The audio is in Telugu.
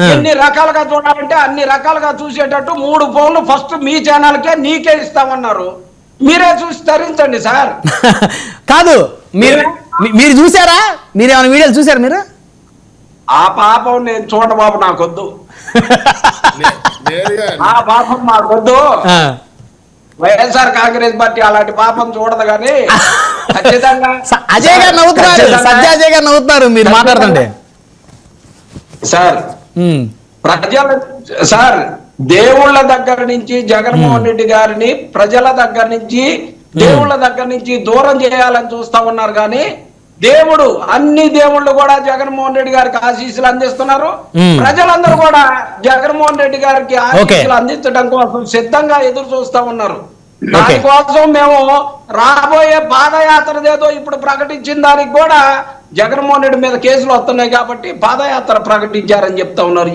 ఎన్ని రకాలుగా చూడాలంటే అన్ని రకాలుగా చూసేటట్టు 3 ఫోన్లు ఫస్ట్ మీ ఛానల్కే నీకే ఇస్తామన్నారు. మీరే చూసి తరించండి సార్. కాదు, మీరు చూసారా? మీరు ఏమైనా వీడియోలు చూసారు మీరు? ఆ పాపం నేను చూడ బాబు, నాకొద్దు. ఆ పాపం మాకొద్దు. వైఎస్ఆర్ కాంగ్రెస్ పార్టీ అలాంటి పాపం చూడదు. కానీ ఖచ్చితంగా అజయ్ గారు నవ్వుతున్నారు, సత్యాజయ్ గారు నవ్వుతున్నారు మీరు మాట్లాడుతుంటే. సార్ ప్రజల సార్ దేవుళ్ళ దగ్గర నుంచి జగన్మోహన్ రెడ్డి గారిని ప్రజల దగ్గర నుంచి దేవుళ్ళ దగ్గర నుంచి దూరం చేయాలని చూస్తా ఉన్నారు. కానీ దేవుడు అన్ని దేవుళ్ళు కూడా జగన్మోహన్ రెడ్డి గారికి ఆశీస్సులు అందిస్తున్నారు. ప్రజలందరూ కూడా జగన్మోహన్ రెడ్డి గారికి ఆశీస్సులు అందించడం కోసం సిద్ధంగా ఎదురు చూస్తా ఉన్నారు. దానికోసం మేము రాబోయే పాదయాత్ర ఏదో ఇప్పుడు ప్రకటించిన దానికి కూడా జగన్మోహన్ రెడ్డి మీద కేసులు వస్తున్నాయి కాబట్టి పాదయాత్ర ప్రకటించారని చెప్తా ఉన్నారు.